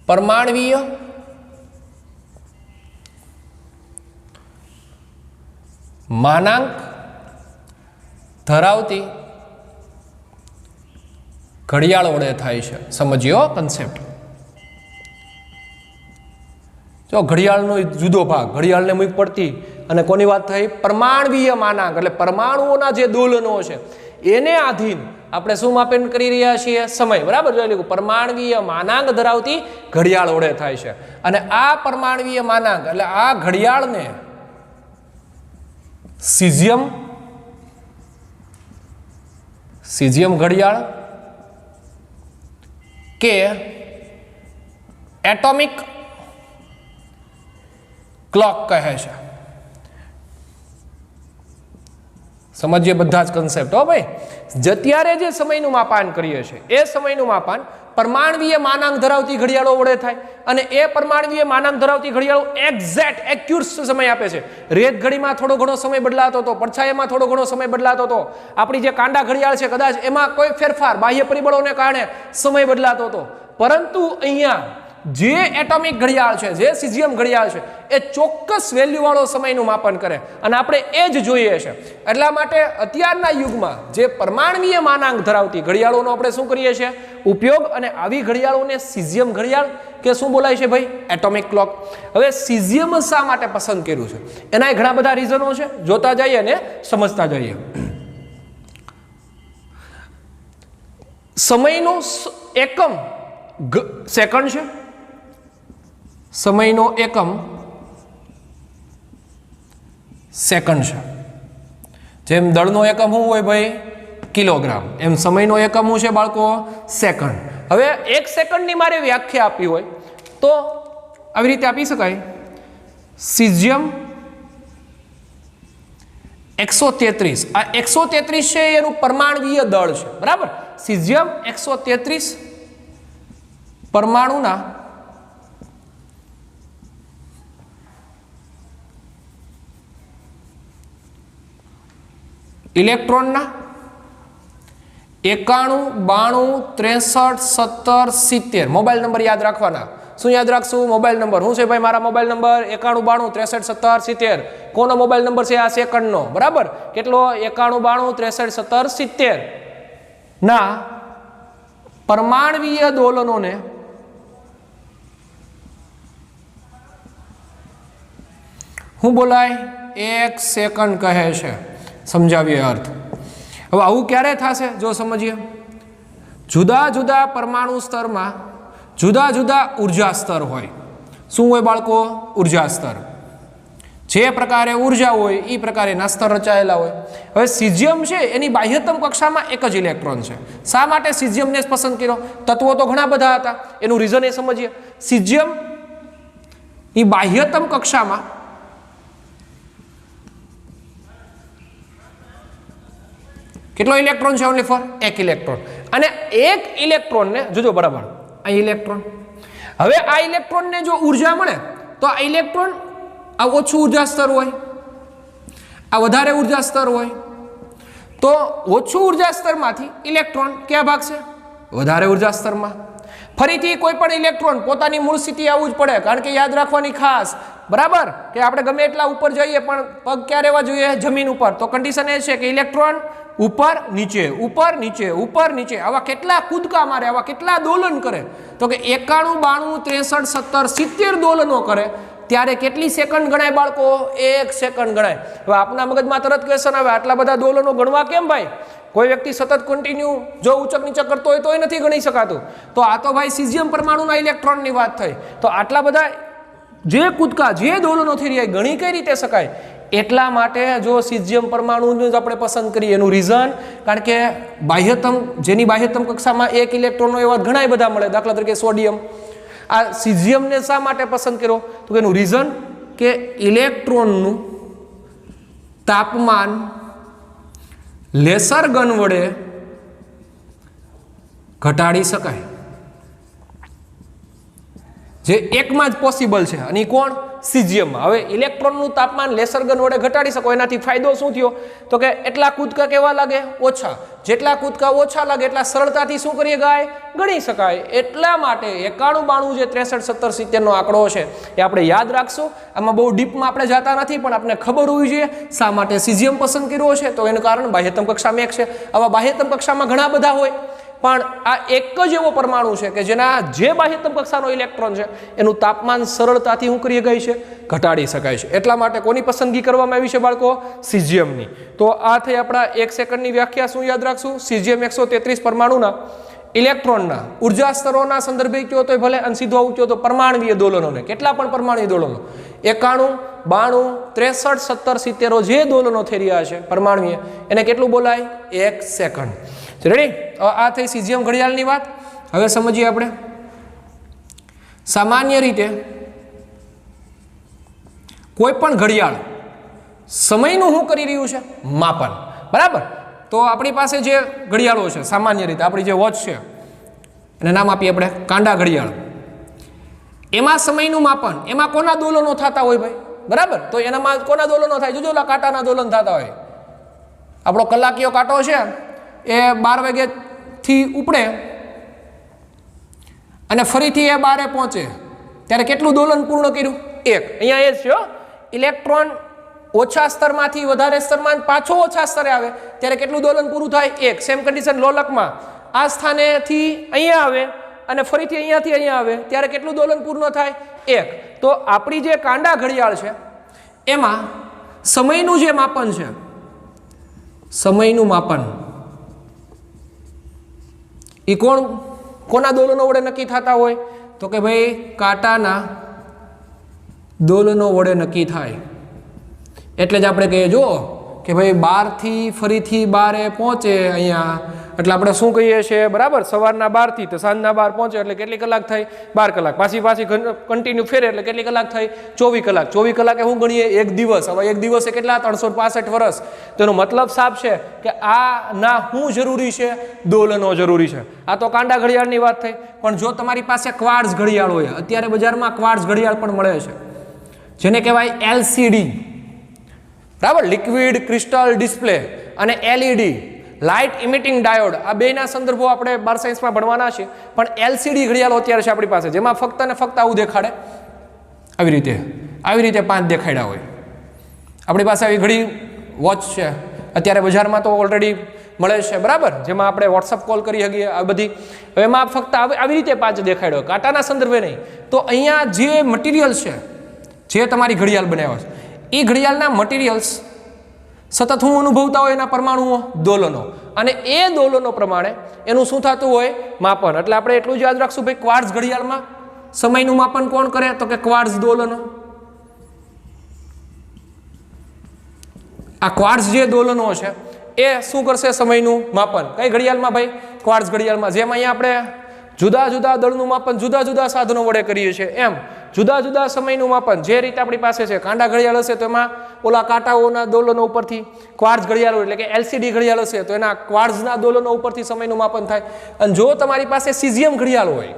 પરમાણ્વીય માનાંક ધરાવતી ઘડિયાળ વડે થાય છે. સમજીએ કન્સેપ્ટ. જો ઘડિયાળનો જુદો ભાગ, ઘડિયાળને મૂક પડતી અને કોની વાત થઈ? પરમાણ્વીય માનાંક, એટલે પરમાણુઓના જે દોલનો છે એને આધીન આપણે શું માપન કરી રહ્યા છીએ? સમય, બરાબર. જોઈ લીધું, પરમાણ્વીય માનાંક ધરાવતી ઘડિયાળ વડે થાય છે. અને આ પરમાણ્વીય માનાંક એટલે આ ઘડિયાળને સિઝિયમ ઘડિયાળ કે એટોમિક ક્લોક કહે છે. સમજીએ બધા જ કન્સેપ્ટ. હો ભાઈ, અત્યારે જે સમયનું માપન કરીએ છીએ એ સમયનું માપન પરમાણ્વીય માનાંક ધરાવતી ઘડિયાળો વડે થાય. અને એ પરમાણ્વીય માનાંક ધરાવતી ઘડિયાળો એક્ઝેક્ટ એક્યુરેટ સમય આપે છે. રેત ઘડીમાં થોડો ઘણો સમય બદલાતો હતો, પડછાયામાં થોડો ઘણો સમય બદલાતો હતો, આપણી જે કાંડા ઘડિયાળ છે કદાચ એમાં કોઈ ફેરફાર બાહ્ય પરિબળોને કારણે સમય બદલાતો હતો. પરંતુ અહીંયા જે એટોમિક ઘડિયાળ છે, જે સિઝિયમ ઘડિયાળ છે, એ ચોક્કસ વેલ્યુ વાળો સમયનું માપન કરે અને આપણે એ જ જોઈએ છે. એટલા માટે અત્યારના યુગમાં જે પરમાણ્વીય માનાંક ધરાવતી ઘડિયાળોનો આપણે શું કરીએ છીએ? ઉપયોગ. અને આવી ઘડિયાળોને સિઝિયમ ઘડિયાળ કે શું બોલાય છે ભાઈ? Atomic clock. હવે સિઝિયમ શા માટે પસંદ કર્યું છે? એના ઘણા બધા રીઝનો છે, જોતા જઈએ અને સમજતા જઈએ. સમયનો એકમ સેકન્ડ છે. સમયનો એકમ સેકન્ડ છે. જેમ દળનો એકમ શું હોય ભાઈ? કિલોગ્રામ. એમ સમયનો એકમ શું છે બાળકો? સેકન્ડ. હવે એક સેકન્ડની મારે વ્યાખ્યા આપી હોય તો આવી રીતે આપી શકાય. સિઝિયમ 133. આ 133 છે એનું પરમાણ્વીય દળ છે, બરાબર. સિઝિયમ 133 પરમાણુના ઇલેક્ટ્રોનના 91, 92, 63, 70. મોબાઈલ નંબર યાદ રાખવાના. શું યાદ રાખશું? Mobile number. શું છે ભાઈ મારા મોબાઈલ નંબર? 91, 92, 63, 70. કોનો મોબાઈલ નંબર છે? આ સેકન્ડનો, બરાબર. કેટલો? 91, 92, 63, 70 ના પરમાણ્વીય દોલનોને શું બોલાય? 1 સેકન્ડ કહે છે. સમજાવીએ અર્થ. હવે આવું ક્યારે થશે? જો સમજીએ. જુદા જુદા પરમાણુ સ્તરમાં જુદા જુદા ઉર્જા સ્તર હોય. શું હોય બાળકો? ઉર્જા સ્તર. જે પ્રકારે ઉર્જા હોય એ પ્રકારે એના સ્તર રચાયેલા હોય. હવે સિઝિયમ છે એની બાહ્યતમ કક્ષામાં એક જ ઇલેક્ટ્રોન છે. શા માટે સિઝિયમને જ પસંદ કર્યો? તત્વો તો ઘણા બધા હતા, એનું રીઝન એ સમજીએ. સિઝિયમ ની બાહ્યતમ કક્ષામાં કેટલો ઇલેક્ટ્રોન છે? ઓનલી ફોર એક ઇલેક્ટ્રોન. અને એક ઇલેક્ટ્રોનને જોજો બરાબર, આ ઇલેક્ટ્રોન. હવે આ ઇલેક્ટ્રોનને જો ઉર્જા મળે તો આ ઇલેક્ટ્રોન આ ઓછું ઉર્જા સ્તર હોય, આ વધારે ઉર્જા સ્તર હોય, તો ઓછું ઉર્જા સ્તરમાંથી ઇલેક્ટ્રોન ક્યાં ભાગશે? વધારે ઉર્જા સ્તરમાં. ફરીથી કોઈ પણ ઇલેક્ટ્રોન પોતાની મૂળ સ્થિતિ આવવું જ પડે, કારણ કે યાદ રાખવાની ખાસ, બરાબર, કે આપણે ગમે એટલા ઉપર જઈએ પણ પગ ક્યાં રહેવા જોઈએ? જમીન ઉપર. તો કન્ડિશન એ છે કે ઇલેક્ટ્રોન ઉપર નીચે, ઉપર નીચે, ઉપર નીચે, આવા કેટલા કૂદકા મારે, આવા કેટલા દોલન કરે? તો કે 91, 92, 63, 17, 70 દોલનો કરે. ત્યારે કેટલી સેકન્ડ ગણાય બાળકો? 1 સેકન્ડ ગણાય. હવે આપના મગજમાં તરત ક્વેશ્ચન આવે, આટલા બધા દોલનો ગણવા કેમ ભાઈ? કોઈ વ્યક્તિ સતત કન્ટિન્યુ જો ઊંચક નીચક કરતો હોય તોય નથી ગણી શકાતું. તો આ તો ભાઈ સિઝિયમ પરમાણુના ઇલેક્ટ્રોનની વાત થઈ. તો આટલા બધા જે કૂદકા, જે દોલનો થઈ રહ્યા ગણી કઈ રીતે શકાય? એટલા માટે જો સિઝિયમ પરમાણુને જ આપણે પસંદ કરીએ, એનું રીઝન, કારણ કે બાહ્યતમ, જેની બાહ્યતમ કક્ષામાં 1 ઇલેક્ટ્રોનનો એવા ઘણા બધા મળે, દાખલા તરીકે સોડિયમ. આ સિઝિયમને શા માટે પસંદ કર્યો? તો એનું રીઝન કે ઇલેક્ટ્રોનનું તાપમાન લેસર ગન વડે ઘટાડી શકાય, જે એકમાં જ પોસિબલ છે. અને કોણ? સિઝિયમમાં. હવે ઇલેક્ટ્રોનનું તાપમાન લેસર ગન વડે ઘટાડી શકો, એનાથી ફાયદો શું થયો? તો કે એટલા કૂદકા કેવા લાગે? ઓછા. જેટલા કૂદકા ઓછા લાગે એટલા સરળતાથી શું કરીએ ગાય? ગણી શકાય. એટલા માટે 91, 92, જે 63, 17, 70 નો આંકડો છે એ આપણે યાદ રાખશું. આમાં બહુ ડીપમાં આપણે જતા નથી, પણ આપણે ખબર હોવી જોઈએ શા માટે સિઝિયમ પસંદ કર્યો છે. તો એનું કારણ બાહ્યતમ કક્ષામાં 1 છે. આવા બાહ્યતમ કક્ષામાં ઘણા બધા હોય, પણ આ એક જ એવો પરમાણુ છે કે જેના જે બાહ્યતમ કક્ષાનો ઇલેક્ટ્રોન છે એનું તાપમાન સરળતાથી શું કરી શકાય છે? ઘટાડી શકાય છે. એટલા માટે કોની પસંદગી કરવામાં આવી છે બાળકો? સિઝિયમની. તો આ થઈ આપણા 1 સેકન્ડની વ્યાખ્યા. શું યાદ રાખશું? સિઝિયમ 133 પરમાણુના ઇલેક્ટ્રોનના ઉર્જા સ્તરોના સંદર્ભે કયો તો ભલે, અને સીધો આવું કયો તો પરમાણવીય દોલનોને. કેટલા પણ પરમાણવીય દોલનો? 91, 92, 63, 17, 70 જે દોલનો થઈ રહ્યા છે પરમાણવીય, એને કેટલું બોલાય? 1 સેકન્ડ. રેડી? આ થઈ સિઝિયમ ઘડિયાળની વાત. હવે સમજીએ આપણે સામાન્ય રીતે કોઈ પણ ઘડિયાળ સમયનું શું કરી રહ્યું છે? માપન. બરાબર? તો આપણી પાસે જે ઘડિયાળો છે સામાન્ય રીતે, આપણી જે વોચ છે એને નામ આપીએ આપણે કાંડા ઘડિયાળ. એમાં સમયનું માપન, એમાં કોના દોલનો થતા હોય ભાઈ? બરાબર? તો એનામાં કોના દોલનો થાય? જોજો, કાંટાના દોલન થતા હોય. આપણો કલાકીયો કાંટો છે એ 12 વાગ્યાથી ઉપડે અને ફરીથી એ 12 પહોંચે ત્યારે કેટલું દોલન પૂર્ણ કર્યું? 1. અહીંયા એ જ છે, ઇલેક્ટ્રોન ઓછા સ્તરમાંથી વધારે સ્તરમાં પાછો ઓછા સ્તરે આવે ત્યારે કેટલું દોલન પૂરું થાય? 1. સેમ કન્ડિશન લોલકમાં આ સ્થાનેથી અહીંયા આવે અને ફરીથી અહીંયાથી અહીંયા આવે ત્યારે કેટલું દોલન પૂર્ણ થાય? 1. તો આપણી જે કાંડા ઘડિયાળ છે એમાં સમયનું જે માપન છે, સમયનું માપન એ કોના દોલનો વડે નક્કી થતા હોય? તો કે ભાઈ કાંટાના દોલનો વડે નક્કી થાય. એટલે જ આપણે કહીએ જો કે ભાઈ 12 થી ફરીથી 12 પહોંચે અહીંયા, એટલે આપણે શું કહીએ છીએ? બરાબર, સવારના 12 થી તો સાંજના 12 પહોંચે એટલે કેટલી કલાક થઈ? 12 કલાક. પાછી કન્ટિન્યુ ફેરે એટલે કેટલી કલાક થઈ? 24 કલાક. 24 કલાકે શું ગણીએ? 1 દિવસ. હવે 1 દિવસે કેટલા? 365 વર્ષ. તેનો મતલબ સાફ છે કે આ ના શું જરૂરી છે? દોલનો જરૂરી છે. આ તો કાંડા ઘડિયાળની વાત થઈ. પણ જો તમારી પાસે ક્વાર્ટઝ ઘડિયાળ હોય, અત્યારે બજારમાં ક્વાર્ટઝ ઘડિયાળ પણ મળે છે, જેને કહેવાય LCD, બરાબર, લિક્વિડ ક્રિસ્ટલ ડિસ્પ્લે, અને LED, લાઇટ ઇમિટિંગ ડાયોડ. આ બેના સંદર્ભો આપણે 12 સાયન્સમાં ભણવાના છે. પણ LCD ઘડિયાળો અત્યારે છે આપણી પાસે, જેમાં ફક્ત ને ફક્ત આવું દેખાડે, આવી રીતે 5 દેખાડ્યા હોય. આપણી પાસે આવી ઘડી વોચ છે અત્યારે બજારમાં તો ઓલરેડી મળે છે, બરાબર, જેમાં આપણે વોટ્સઅપ કોલ કરી શકીએ. આ બધી એમાં ફક્ત આવી રીતે 5 દેખાડ્યો, કાંટાના સંદર્ભે નહીં. તો અહીંયા જે મટીરિયલ છે, જે તમારી ઘડિયાળ બનાવ્યા છે, એ ઘડિયાળના મટીરિયલ્સ સતત હું અનુભવતા હોય એના પરમાણુઓ, દોલનો, અને એ દોલનો પ્રમાણે એનું શું થતું હોય? માપન. એટલે આપણે એટલું જ યાદ રાખશું ભાઈ, ક્વાર્ટઝ ઘડિયાળમાં સમયનું માપન કોણ કરે? તો કે ક્વાર્ટઝ દોલનો. આ ક્વાર્ટઝ જે દોલનો છે એ શું કરશે? સમયનું માપન. કઈ ઘડિયાળમાં ભાઈ? ક્વાર્ટઝ ઘડિયાળમાં. જેમ અહીંયા આપણે જુદા જુદા દળનું માપન જુદા જુદા સાધનો વડે કરીએ છીએ, એમ જુદા જુદા સમયનું માપન જે રીતે આપણી પાસે છે. કાંડા ઘડિયાળ હશે તો એમાં ઓલા કાંટાઓના દોલનો ઉપરથી, ક્વાર્ટઝ ઘડિયાળ એટલે કે LCD ઘડિયાળ હશે તો એના ક્વાર્ટઝના દોલનો ઉપરથી સમયનું માપન થાય. અને જો તમારી પાસે સિઝિયમ ઘડિયાળ હોય,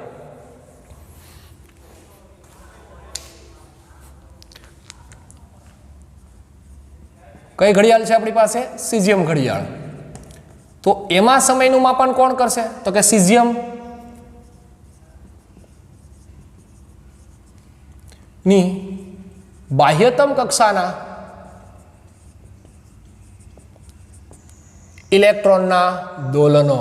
કઈ ઘડિયાળ છે આપણી પાસે? સીઝિયમ ઘડિયાળ. તો એમાં સમયનું માપન કોણ કરશે? તો કે સીઝિયમ ની બાહ્યતમ કક્ષાના ઇલેક્ટ્રોનના દોલનો,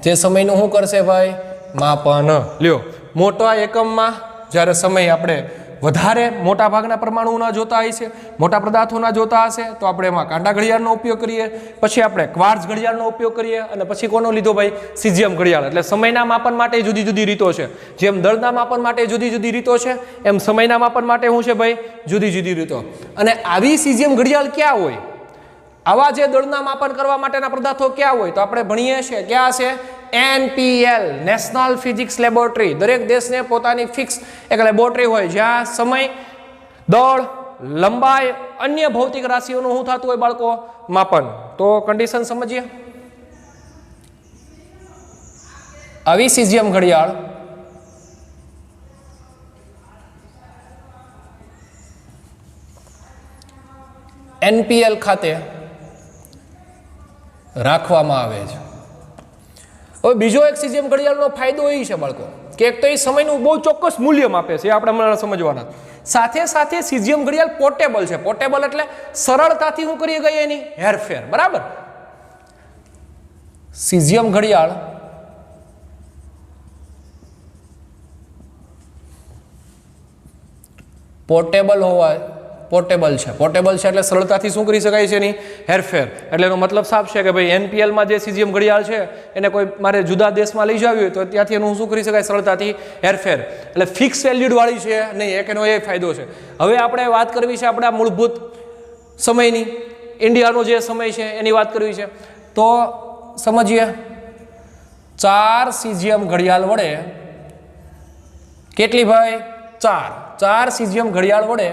જે સમયનું શું કરશે ભાઈ? માપન. લ્યો, મોટા એકમમાં જ્યારે સમય આપણે વધારે મોટા ભાગના પરમાણુઓના જોતા હોય છે, મોટા પદાર્થોના જોતા હશે, તો આપણે એમાં કાંટા ઘડિયાળનો ઉપયોગ કરીએ, પછી આપણે ક્વાર્ટઝ ઘડિયાળનો ઉપયોગ કરીએ, અને પછી કોનો લીધો ભાઈ? સીઝિયમ ઘડિયાળ. એટલે સમયના માપન માટે જુદી જુદી રીતો છે. જેમ દળના માપન માટે જુદી જુદી રીતો છે, એમ સમયના માપન માટે શું છે ભાઈ? જુદી જુદી રીતો. અને આવી સીઝિયમ ઘડિયાળ ક્યાં હોય? આવા જે દળના માપન કરવા માટેના પદાર્થો ક્યાં હોય? તો આપણે ભણીએ છીએ ક્યાં છે? NPL, national physics laboratory. દરેક દેશને પોતાની ફિક્સ એક લેબોરેટરી હોય જ્યાં સમય, દળ, લંબાઈ, અન્ય ભૌતિક રાશિઓનું શું થતું હોય બાળકો? માપન. તો કન્ડિશન સમજીએ. આવી સીઝિયમ ઘડિયાળ NPL ખાતે રાખવામાં આવે છે. હવે બીજો એક સીઝિયમ ઘડિયાળનો ફાયદો એ છે બાળકો કે એક તો એ સમયનું બહુ ચોક્કસ મૂલ્ય માપે છે, એ આપણે મને સમજવાના. સાથે સાથે સીઝિયમ ઘડિયાળ પોર્ટેબલ છે. પોર્ટેબલ એટલે સરળતાથી શું કરી ગઈ એની હેરફેર. બરાબર? સીઝિયમ ઘડિયાળ પોર્ટેબલ છે એટલે સરળતાથી શું કરી શકાય છે એની હેરફેર. એટલે એનો મતલબ સાફ છે કે ભાઈ NPLમાં જે સીઝિયમ ઘડિયાળ છે એને કોઈ મારે જુદા દેશમાં લઈ જવી હોય તો ત્યાંથી એનું શું કરી શકાય? સરળતાથી હેરફેર. એટલે ફિક્સ વેલ્યુડ વાળી છે નહીં, એક એનો એ ફાયદો છે. હવે આપણે વાત કરવી છે આપણા મૂળભૂત સમયની, ઇન્ડિયાનો જે સમય છે એની વાત કરવી છે. તો સમજીએ. 4 સીઝિયમ ઘડિયાળ વડે કેટલી ભાઈ? 4 સીઝિયમ ઘડિયાળ વડે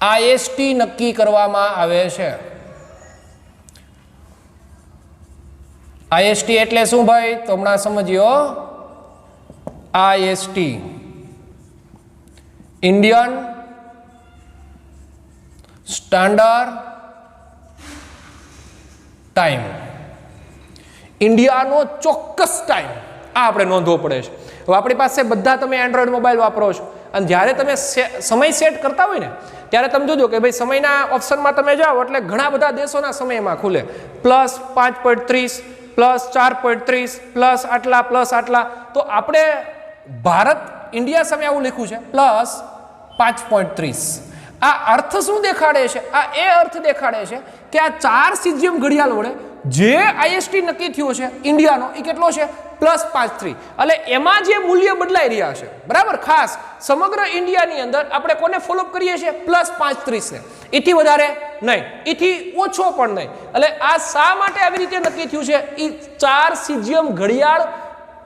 IST નક્કી કરવામાં આવે છે. IST એટલે શું ભાઈ? તો હમણાં સમજ્યો. IST Indian standard time. ઇન્ડિયાનો ચોક્કસ ટાઈમ આ આપણે નોંધવો પડે છે. હવે આપણી પાસે બધા તમે એન્ડ્રોઈડ મોબાઈલ વાપરો છો અને જ્યારે તમે સમય સેટ કરતા હોય ને ત્યારે તમે જોજો કે ભાઈ સમયના ઓપ્શનમાં તમે જાઓ એટલે ઘણા બધા દેશોના સમયમાં ખુલે +5.30 +4.30 પ્લસ આટલા. તો આપણે ભારત ઇન્ડિયા સામે આવું લખ્યું છે +5.30. આ અર્થ શું દેખાડે છે? આ એ અર્થ દેખાડે છે કે આ 4 સીઝિયમ ઘડિયાળ વડે જે IST નક્કી થયો છે ઇન્ડિયાનો એ કેટલો છે? +5.3. એટલે એમાં જે મૂલ્ય બદલાઈ રહ્યા છે, બરાબર, ખાસ સમગ્ર ઇન્ડિયાની અંદર આપણે કોને ફોલોઅપ કરીએ છીએ? +5.30 ને. એથી વધારે નહીં, એથી ઓછો પણ નહીં. એટલે આ શા માટે આવી રીતે નક્કી થયું છે? એ 4 સીઝિયમ ઘડિયાળ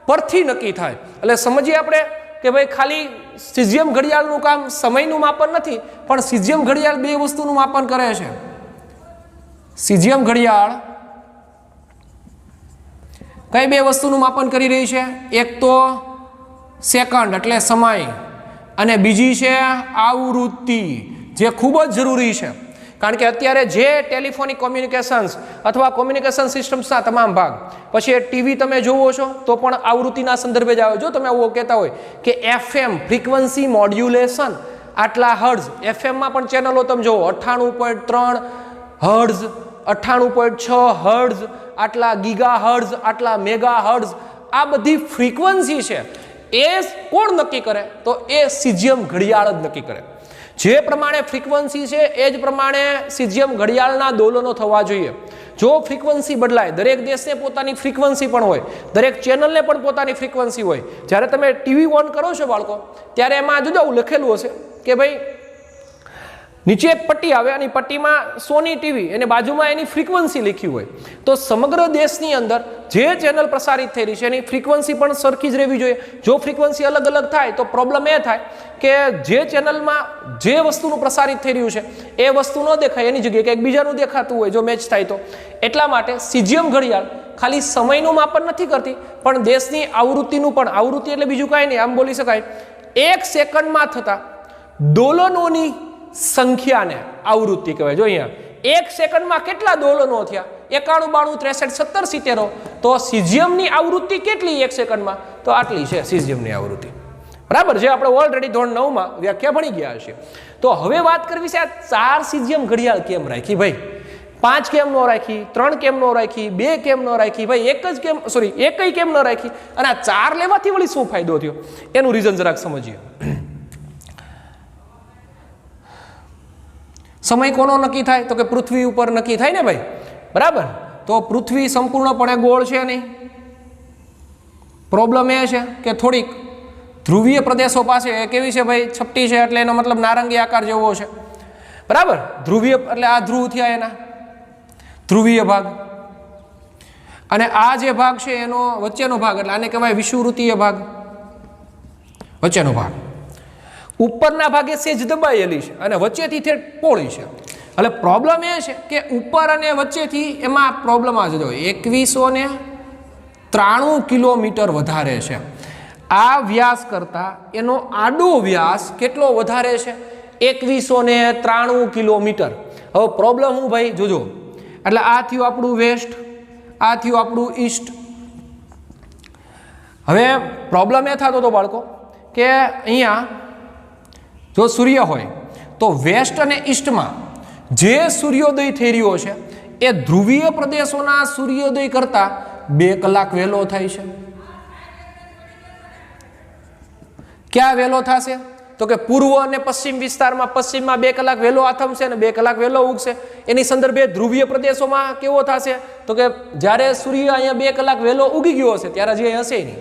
પરથી નક્કી થાય. એટલે સમજીએ આપણે કે ભાઈ ખાલી સીઝિયમ ઘડિયાળનું કામ સમયનું માપન નથી, પણ સીઝિયમ ઘડિયાળ બે વસ્તુનું માપન કરે છે. સીઝિયમ ઘડિયાળ કઈ બે વસ્તુનું માપન કરી રહી છે? એક તો સેકન્ડ એટલે સમય, અને બીજી છે આવૃત્તિ, જે ખૂબ જ જરૂરી છે. કારણ કે અત્યારે જે ટેલિફોનિક કોમ્યુનિકેશન્સ અથવા કોમ્યુનિકેશન સિસ્ટમ્સના તમામ ભાગ, પછી ટીવી તમે જોવો છો તો પણ આવૃત્તિના સંદર્ભે જ આવે. જો તમે આવું કહેતા હોય કે FM ફ્રીક્વન્સી મોડ્યુલેશન આટલા હર્ટ્ઝ, એફએમમાં પણ ચેનલો તમે જુઓ 98.3 હર્ટ્ઝ, 98.6 હર્ટ્ઝ, આટલા ગીગા હર્ટ્ઝ, આટલા મેગા હર્ટ્ઝ, આ બધી ફ્રીક્વન્સી છે. એ કોણ નક્કી કરે? તો એ સીઝિયમ ઘડિયાળ જ નક્કી કરે. જે પ્રમાણે ફ્રીક્વન્સી છે એ જ પ્રમાણે સીઝિયમ ઘડિયાળના દોલનો થવા જોઈએ. જો ફ્રીક્વન્સી બદલાય, દરેક દેશને પોતાની ફ્રીક્વન્સી પણ હોય, દરેક ચેનલને પણ પોતાની ફ્રીક્વન્સી હોય. જ્યારે તમે ટીવી ઓન કરો છો બાળકો, ત્યારે એમાં જો લખેલું હશે કે ભાઈ નીચે એક પટ્ટી આવે અને પટ્ટીમાં સોની ટીવી એની બાજુમાં એની ફ્રીક્વન્સી લખી હોય. તો સમગ્ર દેશની અંદર જે ચેનલ પ્રસારિત થઈ રહી છે એની ફ્રીક્વન્સી પણ સરખી જ રહેવી જોઈએ. જો ફ્રીક્વન્સી અલગ અલગ થાય તો પ્રોબ્લેમ એ થાય કે જે ચેનલમાં જે વસ્તુનું પ્રસારિત થઈ રહ્યું છે એ વસ્તુ ન દેખાય, એની જગ્યાએ કંઈક બીજાનું દેખાતું હોય જો મેચ થાય તો. એટલા માટે સીઝિયમ ઘડિયાળ ખાલી સમયનું માપન નથી કરતી, પણ દેશની આવૃત્તિનું પણ. આવૃત્તિ એટલે બીજું કાંઈ નહીં, આમ બોલી શકાય 1 સેકન્ડમાં થતા દોલનોની સંખ્યાને આવૃત્તિ કહેવાય. જો અહીંયા 1 સેકન્ડમાં કેટલા દોલનો થયા? 91, 92, 63, 70, 70. તો સીઝિયમની આવૃત્તિ કેટલી 1 સેકન્ડમાં? તો આટલી છે સીઝિયમની આવૃત્તિ. બરાબર, જે આપણે ઓલરેડી ધોરણ 9માં વ્યાખ્યા ભણી ગયા છે. તો હવે વાત કરવી છે આ 4 સીઝિયમ ઘડિયાળ કેમ રાખી ભાઈ? 5 કેમ ન રાખી? 3 કેમ ન રાખી? 2 કેમ ન રાખી? ભાઈ એકઈ કેમ ન રાખી? અને આ 4 લેવાથી વળી શું ફાયદો થયો? એનું રીઝન જરાક સમજીએ. સમય કોનો નક્કી થાય? તો કે પૃથ્વી ઉપર નક્કી થાય ને ભાઈ. બરાબર, તો પૃથ્વી સંપૂર્ણપણે ગોળ છે નહીં. પ્રોબ્લેમ એ છે કે થોડીક ધ્રુવીય પ્રદેશો પાસે કેવી છે ભાઈ? છપટી છે, એટલે એનો મતલબ નારંગી આકાર જેવો છે. બરાબર, ધ્રુવીય એટલે આ ધ્રુવ થયા એના ધ્રુવીય ભાગ, અને આ જે ભાગ છે એનો વચ્ચેનો ભાગ, એટલે આને કહેવાય વિષુવવૃત્તીય ભાગ, વચ્ચેનો ભાગ. ઉપરના ભાગે સેજ દબાયેલી છે અને વચ્ચેથી તે પોળી છે. એટલે પ્રોબ્લેમ એ છે કે ઉપર અને વચ્ચેથી એમાં પ્રોબ્લેમ આ જો 2193 કિલોમીટર વધારે છે. આ વ્યાસ કરતા એનો આડો વ્યાસ કેટલો વધારે છે? 2193 કિલોમીટર. હવે પ્રોબ્લેમ હું ભાઈ જોજો, એટલે આ થયું આપણું વેસ્ટ, આ થયું આપણું ઈસ્ટ. હવે પ્રોબ્લેમ એ થતો હતો બાળકો કે અહીંયા જો સૂર્ય હોય તો વેસ્ટ અને ઈસ્ટમાં જે સૂર્યોદય થઈ રહ્યો છે એ ધ્રુવીય પ્રદેશોના સૂર્યોદય કરતાં 2 કલાક વહેલો થાય છે. ક્યાં વહેલો થશે? તો કે પૂર્વ અને પશ્ચિમ વિસ્તારમાં પશ્ચિમમાં 2 કલાક વહેલો આથમશે અને 2 કલાક વહેલો ઉગશે. એની સંદર્ભે ધ્રુવીય પ્રદેશોમાં કેવો થશે? તો કે જ્યારે સૂર્ય અહીંયા 2 કલાક વહેલો ઉગી ગયો હશે ત્યારે જે હશે નહીં,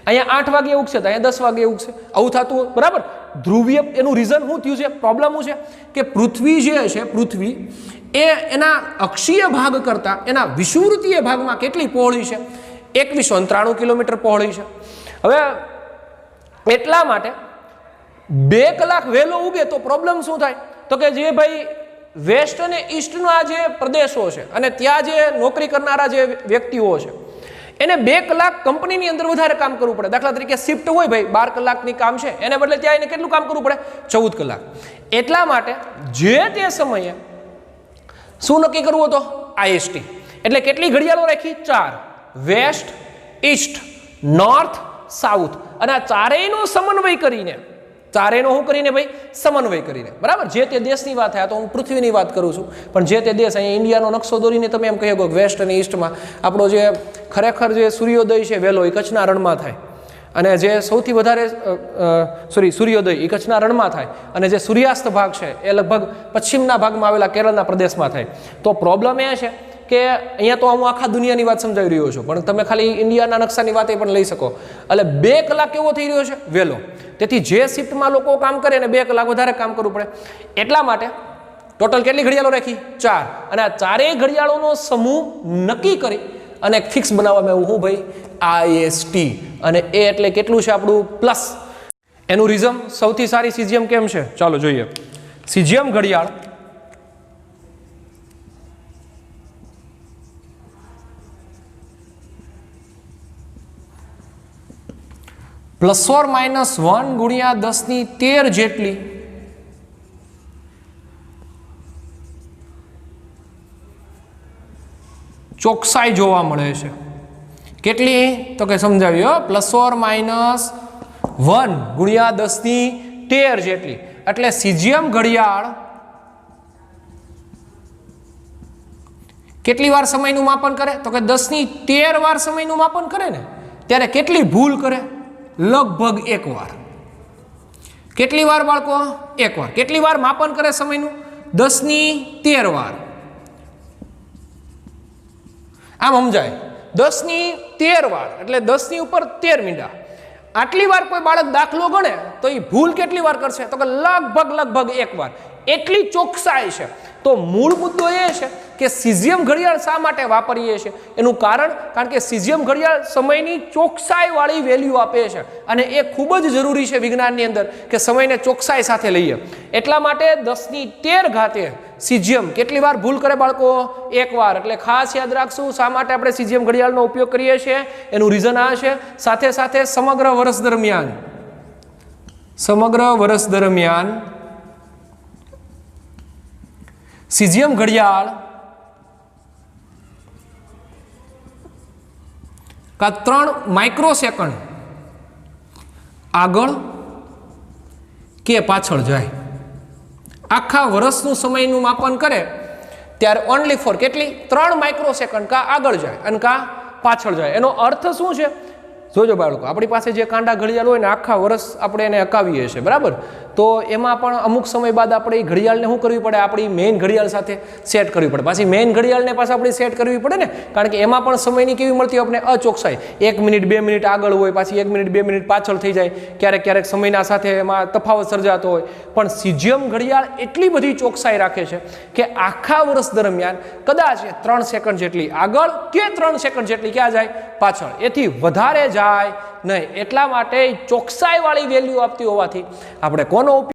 અહીંયા 8 વાગે ઉગશે તો અહીંયા 10 વાગે ઉગશે, આવું થતું. બરાબર, ધ્રુવીય એનું રીઝન શું થયું છે? પ્રોબ્લેમ શું છે કે પૃથ્વી જે છે પૃથ્વી એ એના અક્ષીય ભાગ કરતાં એના વિષુવવૃત્તીય ભાગમાં કેટલી પહોળી છે? 2193 કિલોમીટર પહોળી છે. હવે એટલા માટે 2 કલાક વહેલો ઉગે તો પ્રોબ્લેમ શું થાય? તો કે જે ભાઈ વેસ્ટ અને ઈસ્ટના જે પ્રદેશો છે અને ત્યાં જે નોકરી કરનારા જે વ્યક્તિઓ છે એને 2 કલાક કંપનીની અંદર વધારે કામ કરવું પડે. દાખલા તરીકે શિફ્ટ હોય ભાઈ 12 કલાકની કામ છે, એને બદલે ત્યાં એને કેટલું કામ કરવું પડે? 14 કલાક. એટલા માટે જે તે સમયે શું નક્કી કરવું હતો? IST. એટલે કેટલી ઘડિયાળો રાખી? 4. West, east, north, south. અને આ ચારેયનો સમન્વય કરીને, ચારેયનો શું કરીને ભાઈ? સમન્વય કરીને. બરાબર, જે તે દેશની વાત થાય તો હું પૃથ્વીની વાત કરું છું, પણ જે તે દેશ અહીંયા ઇન્ડિયાનો નકશો દોરીને તમે એમ કહી શકો વેસ્ટ અને ઈસ્ટમાં આપણો જે ખરેખર જે સૂર્યોદય છે વહેલો એ કચ્છના રણમાં થાય, અને જે સૌથી વધારે સૂર્યોદય એ કચ્છના રણમાં થાય, અને જે સૂર્યાસ્ત ભાગ છે એ લગભગ પશ્ચિમના ભાગમાં આવેલા કેરળના પ્રદેશમાં થાય. તો પ્રોબ્લેમ એ છે કે અહીંયા તો હું આખા દુનિયાની વાત સમજાવી રહ્યો છું, પણ તમે ખાલી ઇન્ડિયાના નકશાની વાત પણ લઈ શકો. એટલે 2 કલાક કેવો થઈ રહ્યો છે? વહેલો. તેથી જે શિફ્ટમાં લોકો કામ કરે ને 2 કલાક વધારે કામ કરવું પડે. એટલા માટે ટોટલ કેટલી ઘડિયાળો રાખી? 4. અને આ ચારેય ઘડિયાળોનો સમૂહ નક્કી કરી અને ફિક્સ બનાવવામાં આવ્યું. હું ભાઈ? IST. અને એ એટલે કેટલું છે આપણું? પ્લસ. એનું રીઝન સૌથી સારી સીઝિયમ કેમ છે? ચાલો જોઈએ. સીઝિયમ ઘડિયાળ +or -1 × 10⁻13 જેટલી ચોકસાઈ જોવા મળે છે. કેટલી? તો કે સમજાવ્યો, +or -1 × 10⁻13 જેટલી. એટલે સીઝિયમ ઘડિયાળ કેટલી વાર સમયનું માપન કરે? તો કે 10⁻13 વાર સમયનું માપન કરે ને ત્યારે કેટલી ભૂલ કરે? લગભગ 1 વાર. કેટલી વાર બાળકો? 1 વાર. કેટલી વાર માપન કરે સમયનું? 10⁻13 વાર. આમ સમજાય? 10⁻13 વાર એટલે 10 ની ઉપર 13 મીંડા. આટલી વાર કોઈ બાળક દાખલો ગણે તો એ ભૂલ કેટલી વાર કરશે? તો કે લગભગ 1 વાર. એટલી ચોકસાઈ છે. તો મૂળ મુદ્દો એ છે કે સીઝિયમ ઘડિયાળ શા માટે વાપરીએ છીએ? એનું કારણ કે સીઝિયમ ઘડિયાળ સમયની ચોકસાઈવાળી વેલ્યુ આપે છે, અને એ ખૂબ જ જરૂરી છે વિજ્ઞાનની અંદર કે સમયને ચોકસાઈ સાથે લઈએ. એટલા માટે 10⁻13 સીઝિયમ કેટલી વાર ભૂલ કરે બાળકો? 1 વાર. એટલે ખાસ યાદ રાખશું શા માટે આપણે સીઝિયમ ઘડિયાળનો ઉપયોગ કરીએ છીએ. એનું રીઝન આ છે. સાથે સાથે સમગ્ર વર્ષ દરમિયાન સીઝિયમ ઘડિયાળ કા 3 માઇક્રોસેકન્ડ આગળ કે પાછળ જાય, આખા વર્ષનું સમયનું માપન કરે ત્યારે ઓનલી ફોર કેટલી 3 માઇક્રોસેકન્ડ કા આગળ જાય અને કા પાછળ જાય. એનો અર્થ શું છે? જોજો બાળકો, આપણી પાસે જે કાંડા ઘડિયાળ હોય ને આખા વર્ષ આપણે એને અકાવીએ છીએ, બરાબર? તો એમાં પણ અમુક સમય બાદ આપણે એ ઘડિયાળને શું કરવી પડે? આપણી મેઇન ઘડિયાળ સાથે સેટ કરવી પડે. પાછી મેઇન ઘડિયાળને પાછા આપણે સેટ કરવી પડે ને, કારણ કે એમાં પણ સમયની કેવી મળતી હોય આપણે અચોકસાઈ, 1 મિનિટ 2 મિનિટ આગળ હોય, પાછી 1 મિનિટ 2 મિનિટ પાછળ થઈ જાય, ક્યારેક ક્યારેક સમયના સાથે એમાં તફાવત સર્જાતો હોય. પણ સીઝિયમ ઘડિયાળ એટલી બધી ચોકસાઈ રાખે છે કે આખા વર્ષ દરમિયાન કદાચ 3 સેકન્ડ જેટલી આગળ કે 3 સેકન્ડ જેટલી ક્યાં જાય? પાછળ. એથી વધારે જાય નહીં. એટલા માટે ચોકસાઈવાળી વેલ્યુ આપતી હોવાથી આપણે કોનો ઉપયોગ